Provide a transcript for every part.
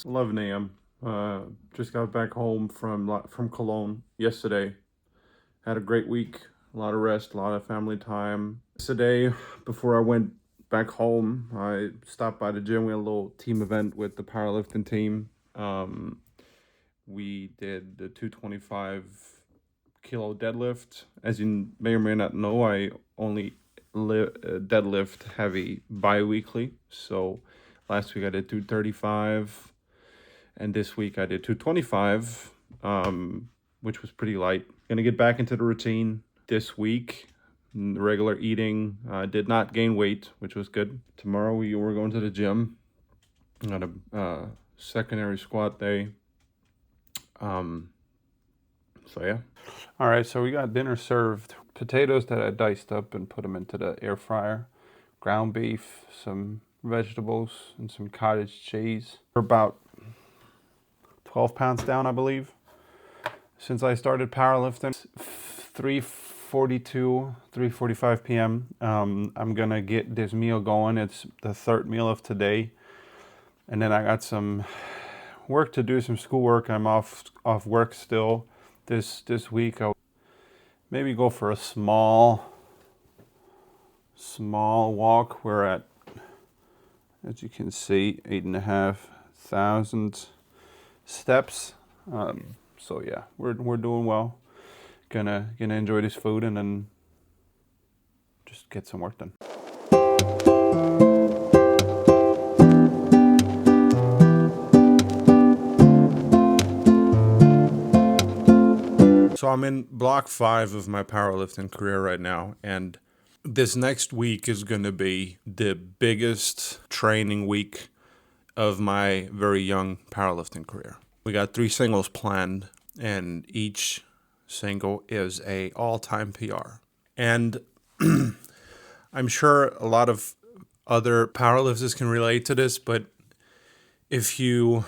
11 a.m. Just got back home from Cologne yesterday. Had a great week. A lot of rest, a lot of family time. Today, before I went back home, I stopped by the gym. We had a little team event with the powerlifting team. We did the 225 kilo deadlift. As you may or may not know, I only deadlift heavy bi-weekly. So last week I did 235, and this week I did 225, which was pretty light. Gonna get back into the routine this week. Regular eating. Did not gain weight, which was good. Tomorrow we're going to the gym. Got a secondary squat day. So yeah. All right, so we got dinner served. Potatoes that I diced up and put them into the air fryer. Ground beef, some vegetables, and some cottage cheese. We're about 12 pounds down, I believe. Since I started powerlifting, 3:42, 3:45 p.m. I'm gonna get this meal going. It's the third meal of today. And then I got some work to do, some schoolwork. I'm off work still this week. I'll maybe go for a small walk. We're at, as you can see, 8,500 steps. So yeah, we're doing well. Gonna enjoy this food and then just get some work done. So I'm in block 5 of my powerlifting career right now, and this next week is going to be the biggest training week of my very young powerlifting career. We got 3 singles planned, and each single is a all-time PR. And I'm sure a lot of other powerlifters can relate to this, but if you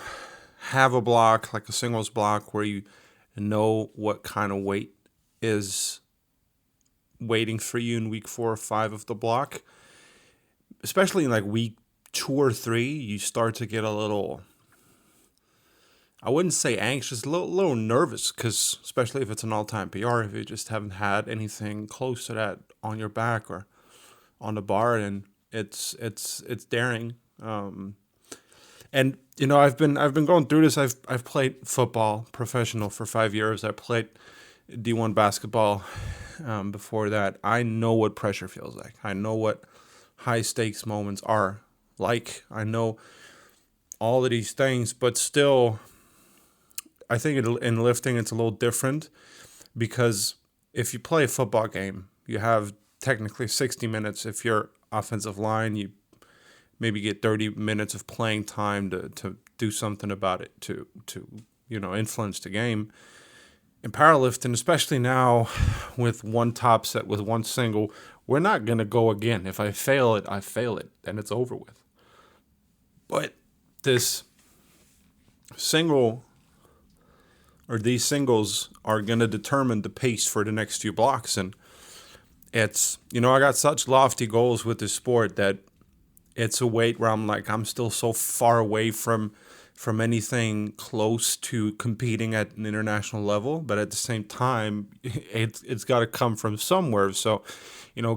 have a block, like a singles block, where you know what kind of weight is waiting for you in week 4 or 5 of the block, especially in like week 2 or 3, you start to get a little, I wouldn't say anxious, a little nervous, because especially if it's an all-time PR, if you just haven't had anything close to that on your back or on the bar, and it's daring. And you know, I've been going through this. I've played football professional for 5 years. I played D1 basketball before that. I know what pressure feels like. I know what high stakes moments are like. I know all of these things, but still, I think in lifting it's a little different, because if you play a football game, you have technically 60 minutes. If you're offensive line, you maybe get 30 minutes of playing time to do something about it, to influence the game. In powerlifting, especially now with one top set, with one single, we're not going to go again. If I fail it, I fail it, and it's over with. But this single, or these singles, are going to determine the pace for the next few blocks. And it's, I got such lofty goals with this sport that it's a weight where I'm still so far away from anything close to competing at an international level, but at the same time, it's got to come from somewhere. So,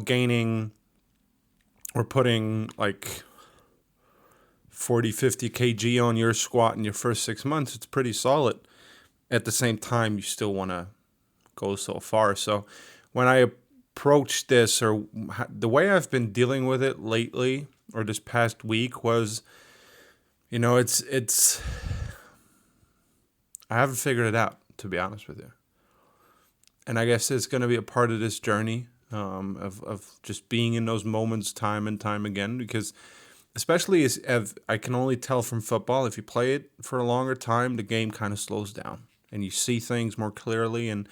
gaining or putting like 40, 50 kg on your squat in your first 6 months, it's pretty solid. At the same time, you still want to go so far. So when I approach this, or the way I've been dealing with it lately, or this past week, was, it's I haven't figured it out, to be honest with you. And I guess it's going to be a part of this journey of just being in those moments time and time again, because especially as I can only tell from football, if you play it for a longer time, the game kind of slows down and you see things more clearly, and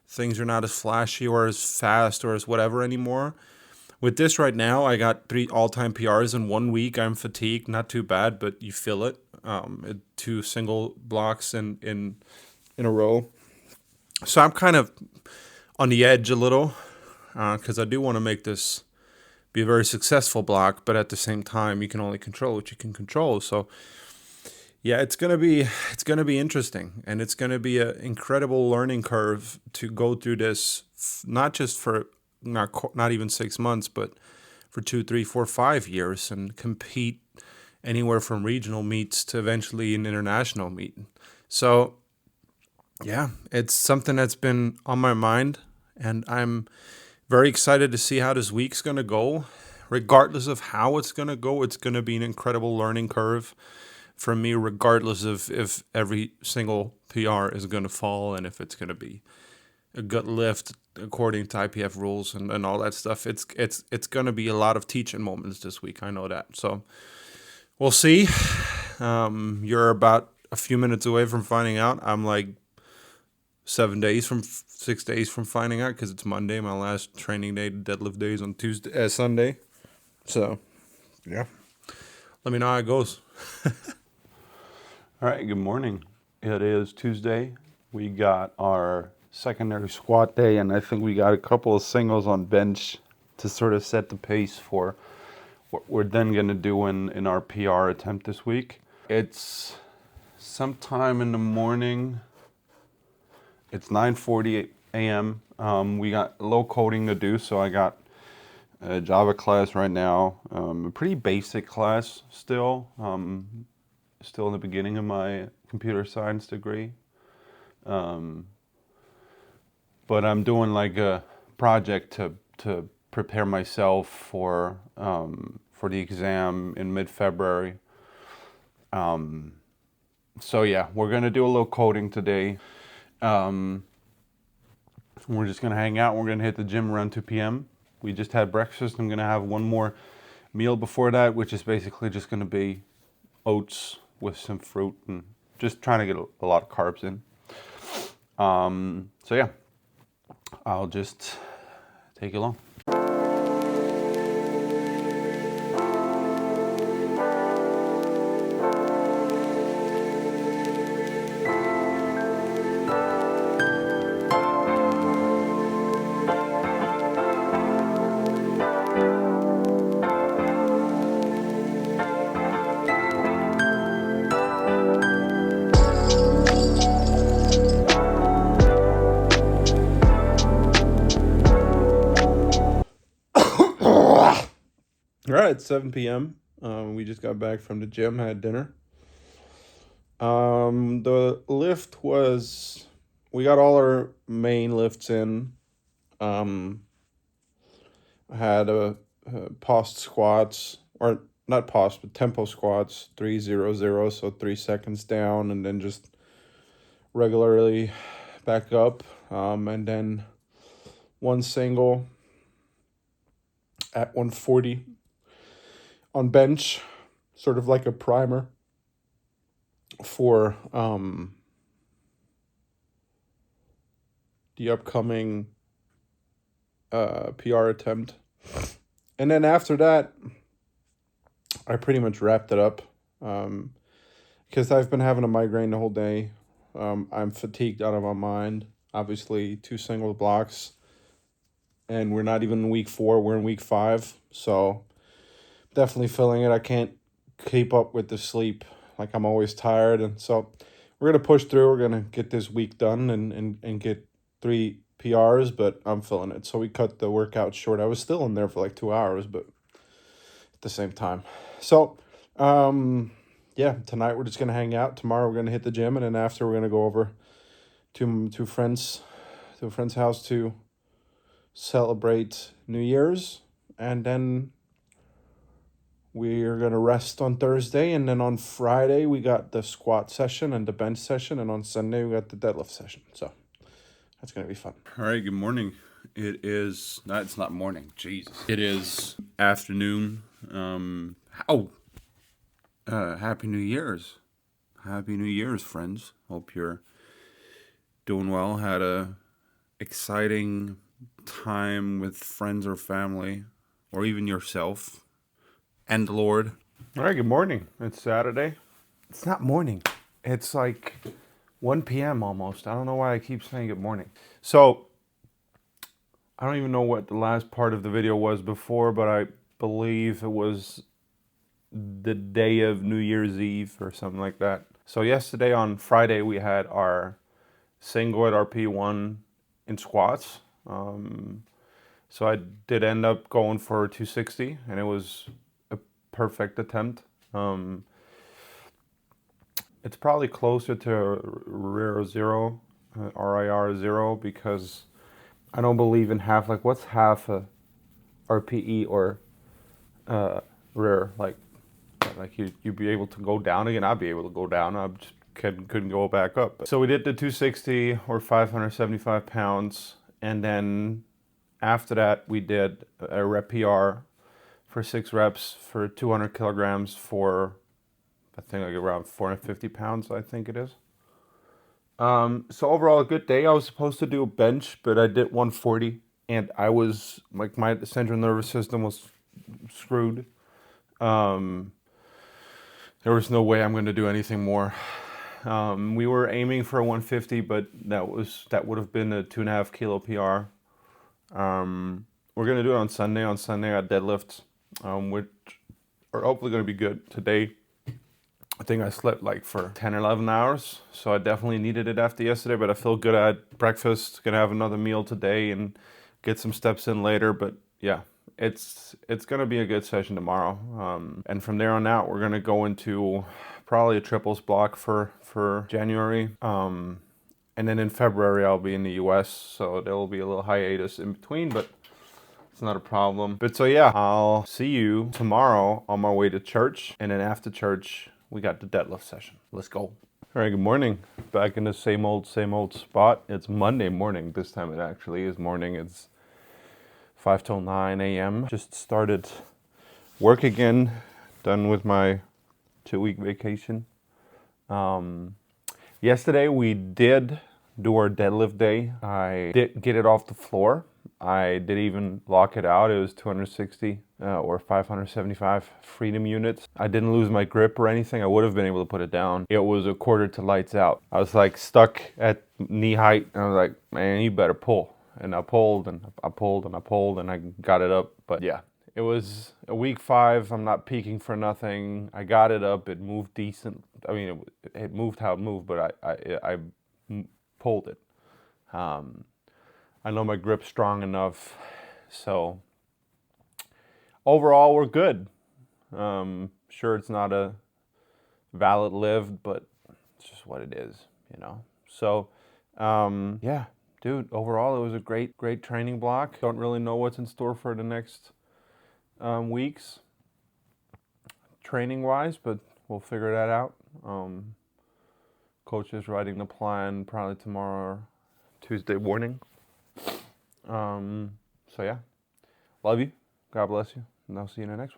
things are not as flashy or as fast or as whatever anymore. With this right now, I got 3 all-time PRs in 1 week. I'm fatigued, not too bad, but you feel it. 2 single blocks in a row. So I'm kind of on the edge a little, because I do want to make this be a very successful block, but at the same time, you can only control what you can control. So Yeah, it's gonna be interesting, and it's gonna be an incredible learning curve to go through this. Not just for not even 6 months, but for 2, 3, 4, 5 years, and compete anywhere from regional meets to eventually an international meet. So yeah, it's something that's been on my mind, and I'm very excited to see how this week's gonna go. Regardless of how it's gonna go, it's gonna be an incredible learning curve for me, regardless of if every single PR is going to fall and if it's going to be a good lift according to IPF rules and all that stuff. It's going to be a lot of teaching moments this week. I know that. So we'll see. You're about a few minutes away from finding out. I'm like 6 days from finding out because it's Monday. My last training day, deadlift days on Sunday. So yeah, let me know how it goes. All right, good morning. It is Tuesday. We got our secondary squat day, and I think we got a couple of singles on bench to sort of set the pace for what we're then going to do in our PR attempt this week. It's sometime in the morning. It's 9:40 a.m. We got low coding to do, so I got a Java class right now, a pretty basic class still. Still in the beginning of my computer science degree. But I'm doing like a project to prepare myself for the exam in mid-February. So yeah, we're gonna do a little coding today. We're just gonna hang out. We're gonna hit the gym around 2 p.m. We just had breakfast. I'm gonna have one more meal before that, which is basically just gonna be oats with some fruit and just trying to get a lot of carbs in. So yeah, I'll just take you along. All right, it's 7 p.m. We just got back from the gym, had dinner. The lift was, we got all our main lifts in. I had a post squats, or not post, but tempo squats, 3-0-0, so 3 seconds down, and then just regularly back up. And then one single at 140 on bench, sort of like a primer for the upcoming PR attempt. And then after that, I pretty much wrapped it up because I've been having a migraine the whole day. I'm fatigued out of my mind. Obviously, 2 single blocks, and we're not even in week 4. We're in week 5, so definitely feeling it. I can't keep up with the sleep. Like, I'm always tired, and so we're gonna push through. We're gonna get this week done and get 3 PRs, but I'm feeling it. So we cut the workout short. I was still in there for like 2 hours, but at the same time. So, yeah, tonight we're just gonna hang out. Tomorrow we're gonna hit the gym, and then after we're gonna go over to a friend's house to celebrate New Year's, and then we're going to rest on Thursday, and then on Friday we got the squat session and the bench session, and on Sunday we got the deadlift session. So that's going to be fun. All right, good morning. It is not. It's not morning. Jesus. It is afternoon. Happy New Year's. Happy New Year's, friends. Hope you're doing well. Had a exciting time with friends or family, or even yourself and the Lord. All right, good morning. It's Saturday. It's not morning. It's like 1 p.m. almost. I don't know why I keep saying good morning. So I don't even know what the last part of the video was before, but I believe it was the day of New Year's Eve or something like that. So yesterday on Friday we had our Syngoid RP1 in squats. So I did end up going for 260, and it was a perfect attempt. It's probably closer to RIR 0, RIR 0, because I don't believe in half. Like, what's half a RPE or RIR? Like you'd be able to go down again. I'd be able to go down. I just couldn't go back up. So we did the 260 or 575 pounds, and then after that we did a rep PR for 6 reps for 200 kilograms for, I think, like around 450 pounds, I think it is. So overall, a good day. I was supposed to do a bench, but I did 140, and I was like, my central nervous system was screwed. There was no way I'm going to do anything more. We were aiming for a 150, but that would have been a 2.5 kilo PR. We're going to do it on Sunday. On Sunday, I deadlift, which are hopefully going to be good. Today, I think I slept like for 10 or 11 hours, so I definitely needed it after yesterday, but I feel good. I had breakfast, gonna have another meal today and get some steps in later, but yeah, it's gonna be a good session tomorrow. And from there on out, we're gonna go into probably a triples block for January. And then in February, I'll be in the US, so there will be a little hiatus in between, but it's not a problem. But so yeah, I'll see you tomorrow on my way to church, and then after church, we got the deadlift session. Let's go. All right, good morning. Back in the same old spot. It's Monday morning. This time it actually is morning. It's 5 till 9 a.m. Just started work again. Done with my 2-week vacation. Yesterday we did do our deadlift day. I did get it off the floor. I did even lock it out. It was 260 or 575 freedom units. I didn't lose my grip or anything. I would have been able to put it down. It was a quarter to lights out. I was like stuck at knee height, and I was like, man, you better pull. And I pulled and I pulled and I pulled, and I got it up. But yeah, it was a week 5. I'm not peaking for nothing. I got it up. It moved decent. I mean, it moved how it moved, but I pulled it. I know my grip's strong enough, so overall we're good. Sure, it's not a valid lift, but it's just what it is, you know. So, yeah, dude, overall it was a great training block. Don't really know what's in store for the next weeks, training-wise, but we'll figure that out. Coach is writing the plan probably tomorrow, Tuesday morning. So yeah, love you. God bless you. And I'll see you in the next one.